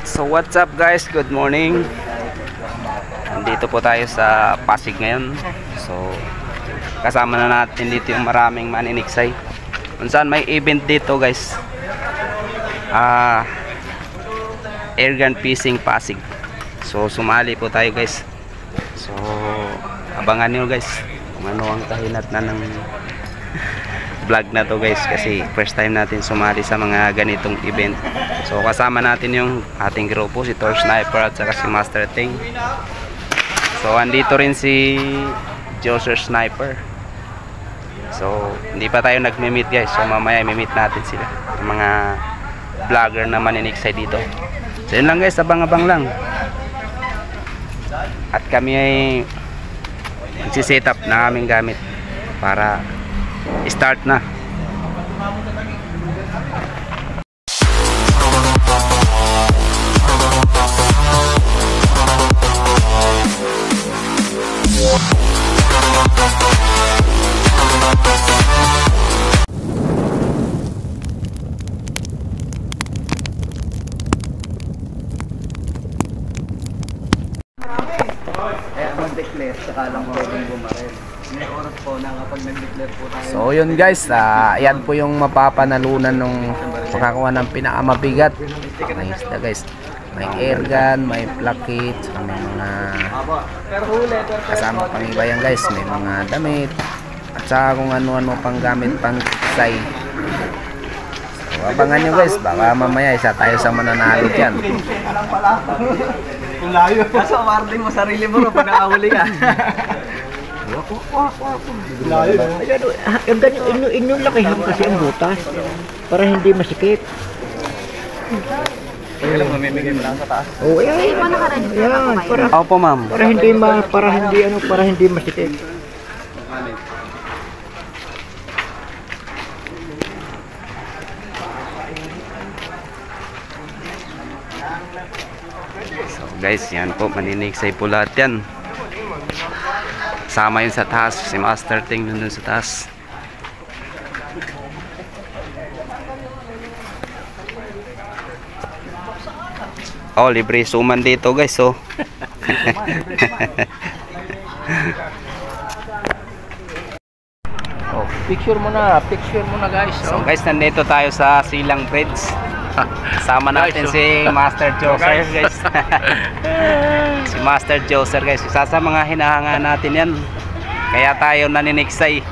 So what's up guys, good morning. Nandito po tayo sa Pasig ngayon. So kasama na natin dito yung maraming maniniksay. Kung saan may event dito guys, airgun fishing Pasig. So sumali po tayo guys. So abangan nyo guys kung ano ang kahinat na ng vlog na to guys, kasi first time natin sumali sa mga ganitong event. So kasama natin yung ating grupo, si Thor Sniper at saka si Master Ting. So andito rin si Joser Sniper. So hindi pa tayo nagme-meet guys, so mamaya i-meet natin sila, yung mga vlogger na maniniksay dito. So yun lang guys, abang-abang lang. At kami ay nagsiset up na aming gamit para start na. Mag-declare, saka lang pwedeng bumaril. May oras po na kapag nag-declare po tayo. So yun guys, yan po yung mapapanalunan nung makakuha ng pinakamabigat na isda guys. May airgun, may plakit, may mga kasama pang iba yan guys. May mga damit at saka kung ano-ano pang gamit pang kiksay. So abangan nyo guys, baka mamaya isa tayo sa mananalo dyan. Layo. Kaso warning mo sarili mo pag nakahuli ka. Layo. Ang ganyan, inyong lakihan kasi ang butas para hindi masikip. Kaya lang mamimigay mo lang sa taas. Oo, yan. Para Opo ma'am. para hindi masikip. So guys, yan po, maniniksay po lahat yan. Sama yun sa taas, si Master Ting dun sa taas. Oh, libre suman dito guys, oh. Oh, picture mo na guys. So guys, nandito tayo sa Silang Bridge. Sama natin si Master Joser guys. Si Master Joser guys, isa sa mga hinahanga natin yan, kaya tayo naniniksay.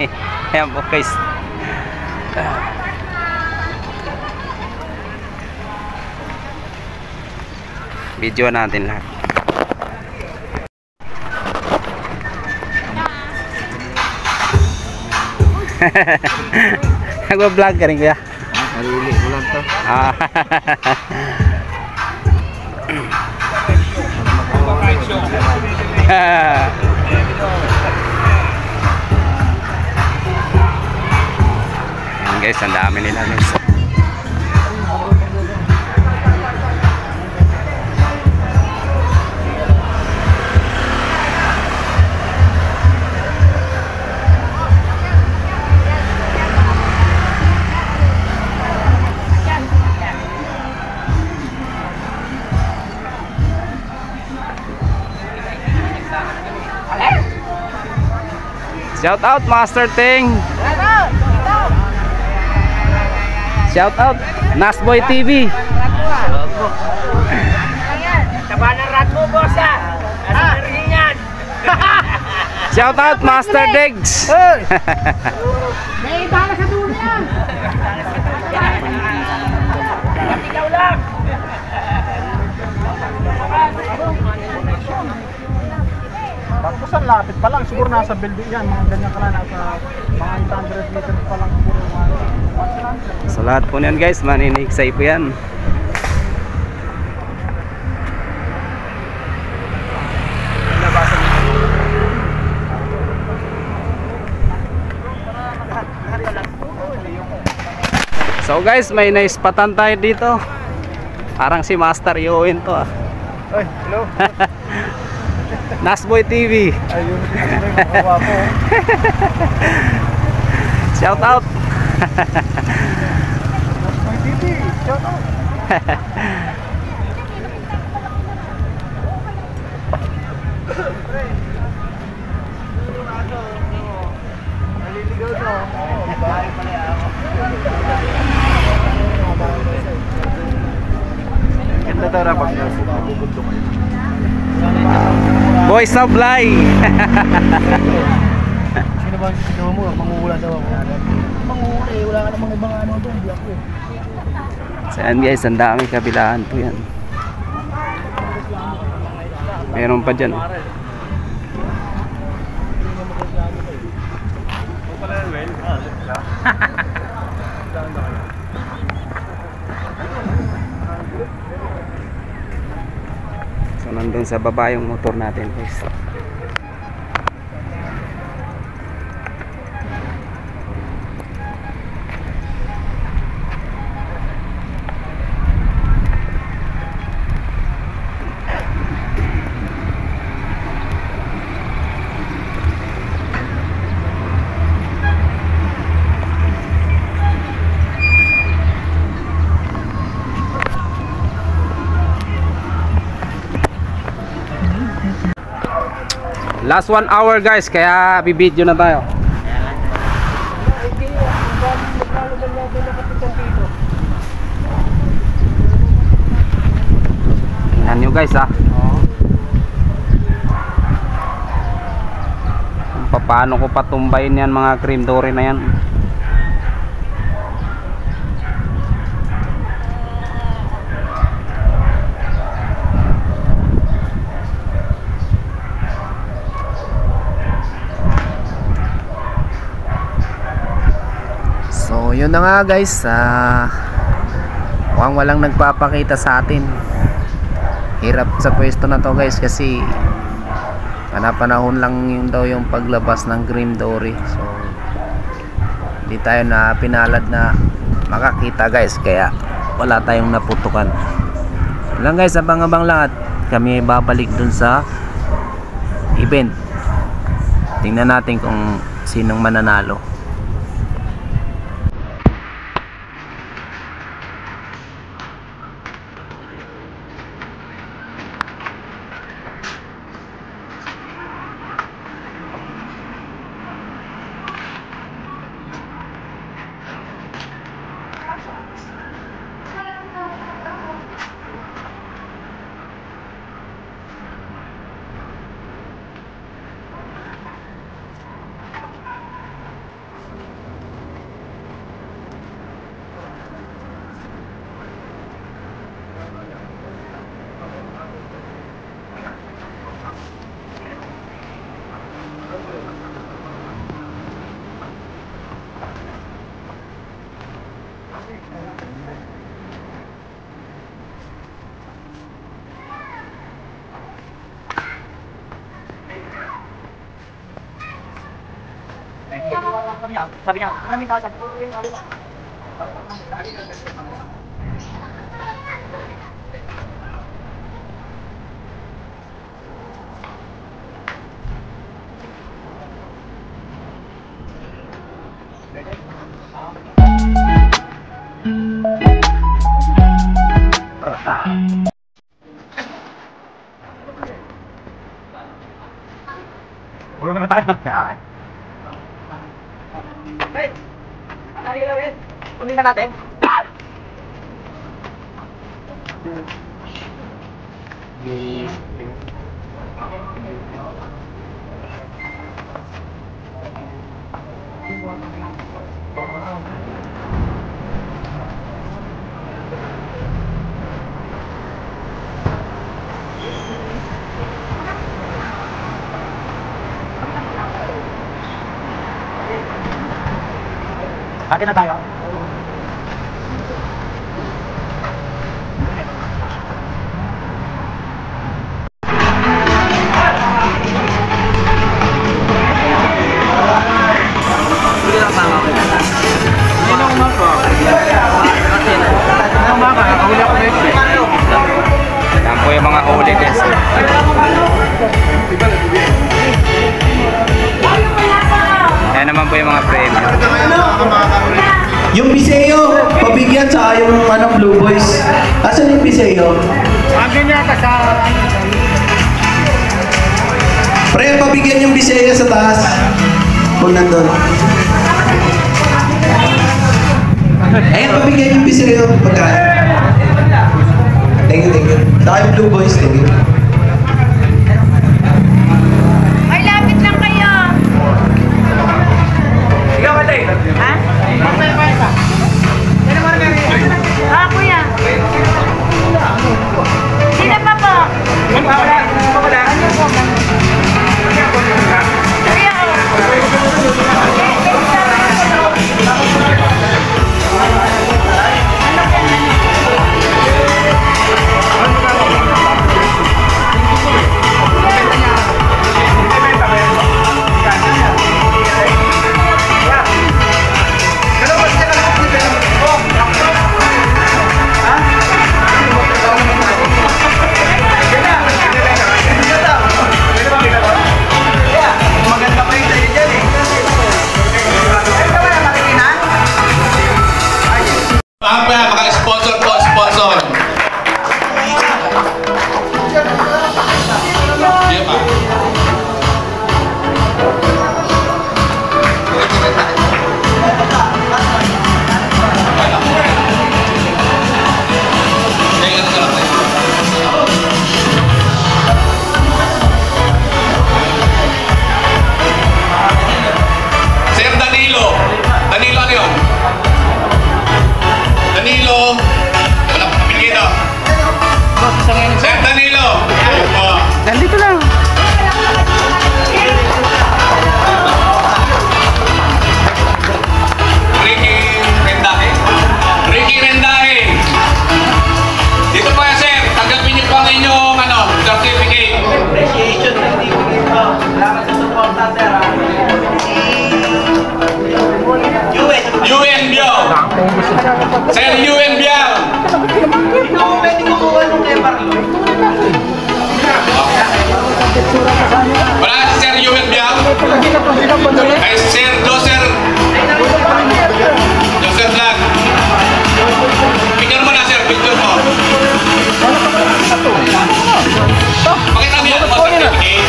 Ayan po guys. Video natin lahat. Nagwa-vlog ka rin kuya? Sarili ko lang to. Ayan guys, ang dami nila guys. Shout out Master Ting. Shout out Nasboy TV. Tabanan rat mo, boss ah. Shout out Master Diggs. May bala sa dulo yan. Ikaw lang. Pagkusan lapit pa lang, siguro nasa building yan, mga ganyan ka lang, nasa mga 800 meters pa lang siguro. So lahat po niyan guys, maniniksay po yan. So guys, may naispatan tayo dito. Parang si Master Yowen to ah. Ay, hello. Nasboy TV. Ayun, yung po. Shout out. Nasboy TV, shout out. tara pag nagugusto kayo. Boy Sablay. Sino ba sino mo? Mangungula daw ako. Mangungula eh, wala ka namang ibang ano doon, hindi ako eh. So yan guys, ang dami kabilaan po yan. Meron pa dyan. So nandun sa baba yung motor natin guys. Last 1 hour guys, kaya bibidyo na tayo. Tingnan nyo guys ha. Kung paano ko patumbayin yan mga cream dory na yan. So yun na nga guys, mukhang walang nagpapakita sa atin. Hirap sa pwesto na to guys kasi panapanahon lang yun daw yung paglabas ng cream dory. So hindi tayo na pinalad na makakita guys, kaya wala tayong naputukan. Yun lang guys, abang-abang lang at kami babalik dun sa event. Tingnan natin kung sinong mananalo. Sabi niya, maraming tao sabi. Ulo na tayo. Hey! Ano gawin? Unin na natin. Atin na tayo. Yan po yung mga huli guys. Yan naman po yung mga premium. Yung Biseo, pabigyan sa yung Blue Boys. Asan yung Biseo? Andun yata sa... Pre, pabigyan yung Biseo sa taas. Kung nandun. Ayun, pabigyan yung Biseo. Pagkain. Thank you, thank you. Dahil Blue Boys, sige. Ay, lapit lang kayo. Ikaw, Matay. Ha? Ah, kuya. Sino pa po? Kuya, Maka-sponsor po, sponsor. Iya Pak. Sir Danilo. Danilo ano yun? Danilo. Wala pa kami dito. Sir Danilo. Oh. Nandito lang. Ricky Rendahe. Ricky Rendahe. Dito po yan, sir. Tanggapin niyo po ang inyong certificate. Appreciation certificate po. Salamat sa suporta, sir. UN Biao. Sir UN Biao. Ikaw, pwede kumuha nung kay Marlo. Wala si Sir UN Biao. Ay Sir Joser. Joser Vlog. Picture mo na, sir. Picture mo. Pakita mo yan mo certificate.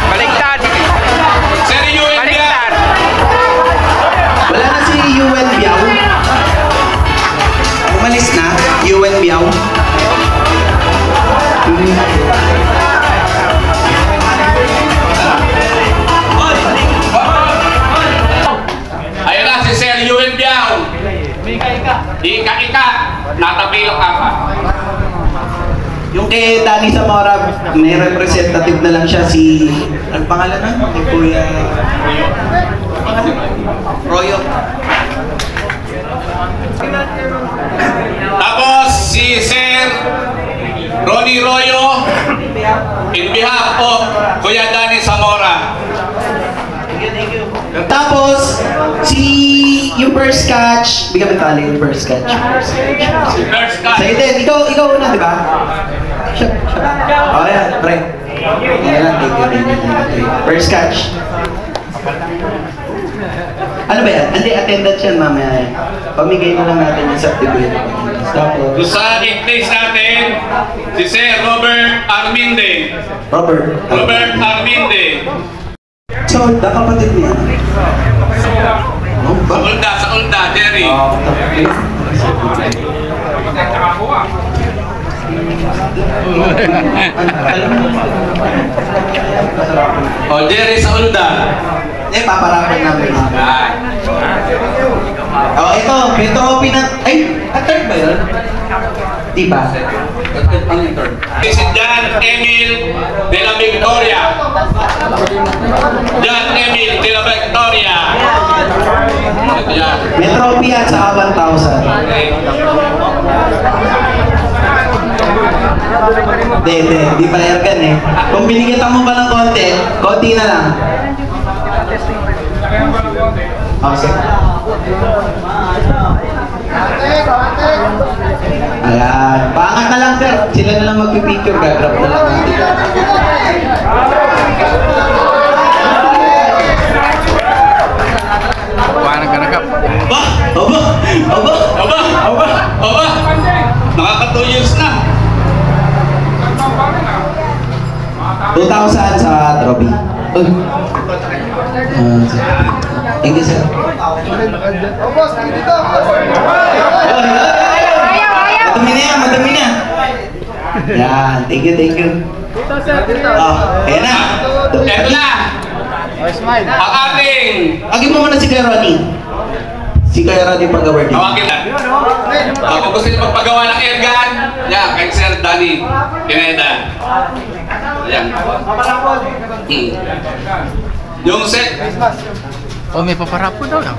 Baliktad. Sir UN Biao. Baliktad. Wala na si Yuen Biao. Umalis na, Yuen Biao. Ayun na si Sir UN Biao. Ika-ika. Natapilok ka pa. Yung kay Danny Zamora, may representative na lang siya si... Ang pangalan na? Ni Kuya... Royo. Tapos si Sir Ronnie Royo in behalf of Kuya Danny Zamora. Tapos, yung first catch, bigyan mo tali yung first catch. First cut. Sa'yo din, ikaw una, di ba? Siya. Oh, yan, pre. Yan lang, thank you. First catch. Ano ba yan? Hindi, attendance yan mamaya. Pamigay na lang natin yung certificate. Tapos, Sa in-place natin si Sir Robert Arminde. Robert Arminde. So, kapatid niya. Oh, ba? Sa Ulda, Jerry. Oh, Jerry sa Ulda. Paparapan namin. Ay. Oh, ito copy na... Ay, third ba yun? Diba? Si John Emil de la Victoria. John Emil de la Victoria. Yan. May trophy at saka 1,000. Hindi pala yargan eh. Kung binigyan mo pa ng konti na lang. Okay. Ayan. Paangat na lang, sir. Sila na lang magpipicture. Gagrab na lang natin. Aba! Nakaka 2 years na. 2,000 sa trophy. Thank you, sir. Ayaw. Madami na. Yan, thank you, thank you. Oh, ayan na. Eto na. Oh, smile. Ang ating Agin mo muna si Kuya Ronnie. Si Kuya Ronnie pag-award din. tawagin na. Kung gusto niyo magpagawa ng airgun, yan, kay Sir Danny Pineda. Yan. Yung set, Oh, may paparapo daw lang.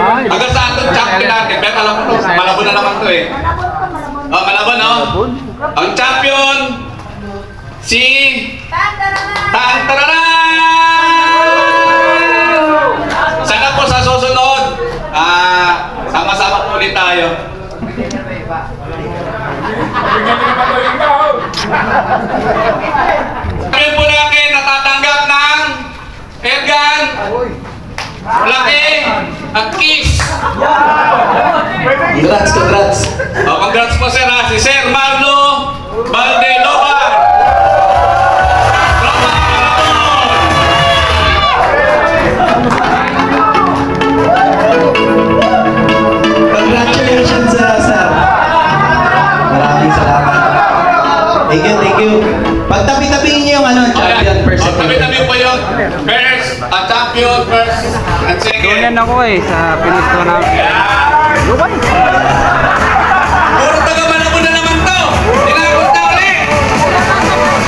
hanggang sa ating champion natin, pero alam ko, Malabon na naman to eh. Oh, Malabon, no? Ang champion, si Tantararan! Sana po sa susunod, sama-sama po ulit tayo. Ngayon po natin natatanggap ng airgun, laki, at kiss. Congrats, congrats. Oh, congrats po sir ha, si Sir Marlo Valdeloba. Congratulations, sir. Maraming salamat. Thank you, thank you. Pagtabi-tabihin niyo yung champion first. Tabi-tabi po yun. First, champion first, and second. Doon ako eh, sa pinusto na. Puro taga-Malabon na naman to. Tinakot na ulit.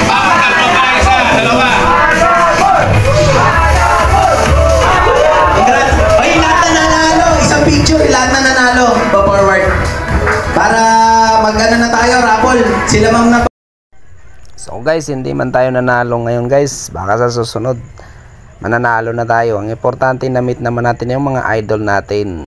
Tatlo pa, isa, dalawa. Congrats. Ay, lahat na nanalo. Isang picture, lahat na nanalo. Pa-forward. Para mag-ano na tayo, raffle. Sila ma'am na. So guys, hindi man tayo nanalo ngayon guys. Baka sa susunod mananalo na tayo. Ang importante na meet naman natin yung mga idol natin.